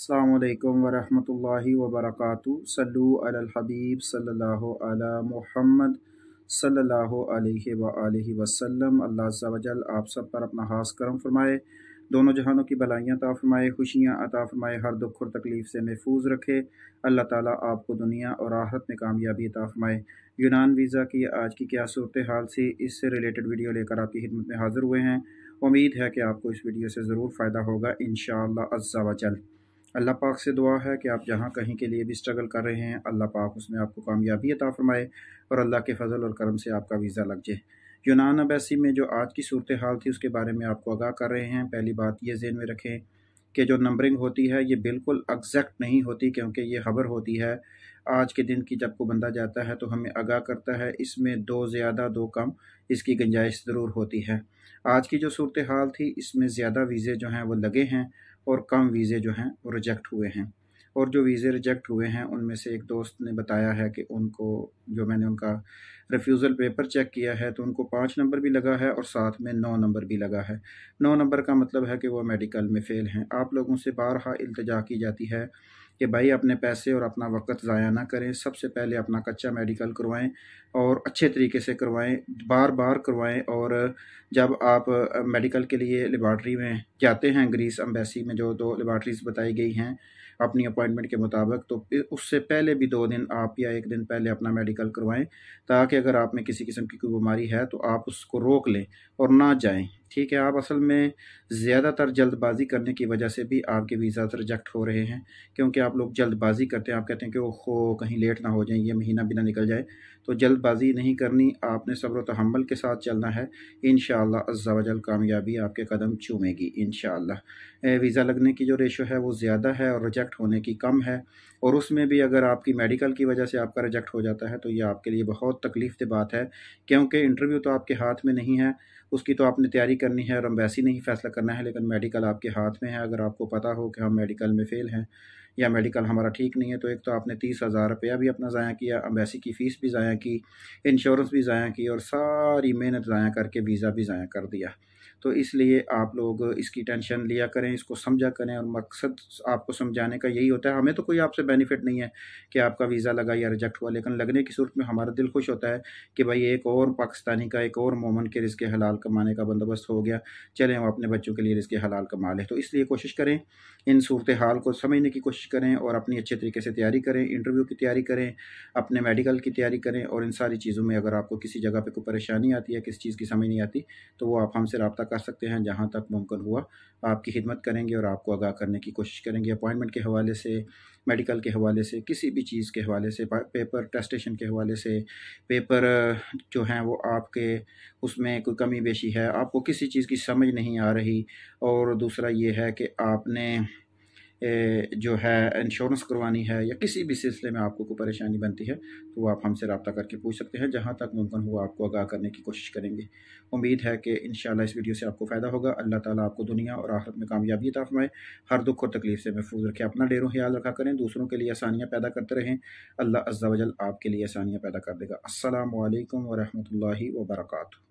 अस्सलामु अलैकुम वरहमतुल्लाहि वबरकातुहू। सल्लु अलल हबीब सल्लल्लाहु अला मुहम्मद सल्लल्लाहु अलैहि व आलिहि वसल्लम। अल्लाह अज़्ज़ा वजल आप सब पर अपना खास करम फरमाए, दोनों जहानों की भलाइयाँ अता फरमाए, खुशियाँ अता फरमाए, हर दुख और तकलीफ़ से महफूज रखे। अल्लाह ताला आपको दुनिया और आखिरत में कामयाबी अता फरमाए। यूनान वीज़ा की आज की क्या सूरत हाल थी, इससे रिलेटेड वीडियो लेकर आपकी खिदमत में हाज़िर हुए हैं। उम्मीद है कि आपको इस वीडियो से ज़रूर फ़ायदा होगा इंशाअल्लाह अज़्ज़ा वजल। अल्लाह पाक से दुआ है कि आप जहाँ कहीं के लिए भी स्ट्रगल कर रहे हैं, अल्लाह पाक उसमें आपको कामयाबी अता फरमाए और अल्लाह के फ़ज़ल और करम से आपका वीज़ा लग जाए। यूनान अम्बेसी में जो आज की सूरत हाल थी उसके बारे में आपको आगाह कर रहे हैं। पहली बात ये ज़हन में रखें कि जो नंबरिंग होती है ये बिल्कुल एग्जैक्ट नहीं होती, क्योंकि ये खबर होती है आज के दिन की। जब को बंदा जाता है तो हमें आगाह करता है, इसमें दो ज़्यादा दो कम इसकी गुंजाइश ज़रूर होती है। आज की जो सूरत हाल थी इसमें ज़्यादा वीज़े जो हैं वो लगे हैं और कम वीज़े जो हैं वो रिजेक्ट हुए हैं। और जो वीज़े रिजेक्ट हुए हैं उनमें से एक दोस्त ने बताया है कि उनको, जो मैंने उनका रिफ्यूज़ल पेपर चेक किया है तो उनको 5 नंबर भी लगा है और साथ में 9 नंबर भी लगा है। 9 नंबर का मतलब है कि वो मेडिकल में फ़ेल हैं। आप लोगों से बारहा इल्तिजा की जाती है कि भाई अपने पैसे और अपना वक़्त ज़ाया ना करें। सबसे पहले अपना कच्चा मेडिकल करवाएं और अच्छे तरीके से करवाएं, बार बार करवाएं। और जब आप मेडिकल के लिए लेबॉर्ट्री में जाते हैं, ग्रीस एम्बेसी में जो 2 लेबॉर्ट्रीज़ बताई गई हैं अपनी अपॉइंटमेंट के मुताबिक, तो उससे पहले भी 2 दिन आप या 1 दिन पहले अपना मेडिकल करवाएं, ताकि अगर आप में किसी किस्म की कोई बीमारी है तो आप उसको रोक लें और ना जाएं। ठीक है, आप असल में ज़्यादातर जल्दबाजी करने की वजह से भी आपके वीज़ा रिजेक्ट हो रहे हैं, क्योंकि आप लोग जल्दबाजी करते हैं। आप कहते हैं कि ओहो कहीं लेट ना हो जाए, ये महीना भी ना निकल जाए। तो जल्दबाजी नहीं करनी, आपने सब्र व तहम्मुल के साथ चलना है। इंशाअल्लाह अज़्ज़ा वजल कामयाबी आपके कदम चूमेगी इंशाअल्लाह। वीज़ा लगने की जो रेशो है वो ज़्यादा है और रिजेक्ट होने की कम है। और उसमें भी अगर आपकी मेडिकल की वजह से आपका रिजेक्ट हो जाता है तो ये आपके लिए बहुत तकलीफ़ की बात है, क्योंकि इंटरव्यू तो आपके हाथ में नहीं है, उसकी तो आपने तैयारी करनी है और एम्बेसी ने ही फ़ैसला करना है। लेकिन मेडिकल आपके हाथ में है। अगर आपको पता हो कि हम मेडिकल में फ़ेल हैं या मेडिकल हमारा ठीक नहीं है, तो एक तो आपने 30,000 रुपया भी अपना ज़ाया किया, एम्बेसी की फ़ीस भी ज़ाया की, इंश्योरेंस भी ज़ाया की और सारी मेहनत ज़ाया करके वीज़ा भी ज़ाया कर दिया। तो इसलिए आप लोग इसकी टेंशन लिया करें, इसको समझा करें। और मकसद आपको समझाने का यही होता है। हमें तो कोई आपसे बेनिफिट नहीं है कि आपका वीज़ा लगा या रिजेक्ट हुआ, लेकिन लगने की सूरत में हमारा दिल खुश होता है कि भाई एक और पाकिस्तानी का, एक और मोमन के रिज़्क़ हलाल कमाने का बंदोबस्त हो गया, चलें हम अपने बच्चों के लिए रिज़्क़ हलाल कमा लें। तो इसलिए कोशिश करें, इन सूरत हाल को समझने की कोशिश करें और अपनी अच्छे तरीके से तैयारी करें, इंटरव्यू की तैयारी करें, अपने मेडिकल की तैयारी करें। और इन सारी चीज़ों में अगर आपको किसी जगह पे कोई परेशानी आती है, किसी चीज़ की समझ नहीं आती, तो वो आप हमसे रब्ता कर सकते हैं। जहाँ तक मुमकिन हुआ आपकी खिदमत करेंगे और आपको आगाह करने की कोशिश करेंगे। अपॉइंटमेंट के हवाले से, मेडिकल के हवाले से, किसी भी चीज़ के हवाले से, पेपर टेस्टेशन के हवाले से, पेपर जो हैं वो आपके उसमें कोई कमी बेशी है, आपको किसी चीज़ की समझ नहीं आ रही। और दूसरा ये है कि आपने जो है इंश्योरेंस करवानी है या किसी भी सिलसिले में आपको कोई परेशानी बनती है, तो वो आप हमसे रब्ता करके पूछ सकते हैं। जहाँ तक मुमकिन हुआ आपको आगाह करने की कोशिश करेंगे। उम्मीद है कि इंशाअल्लाह इस वीडियो से आपको फ़ायदा होगा। अल्लाह ताला आपको दुनिया और आखिरत में कामयाबी अता फरमाए, हर दुख और तकलीफ़ से महफूज रखें। अपना ढेरों ख्याल रखा करें, दूसरों के लिए आसानियाँ पैदा करते रहें। अल्लाह अज़्ज़ा वजल आपके लिए आसानियाँ पैदा कर देगा। अस्सलामु अलैकुम व रहमतुल्लाहि व बरकातुहू।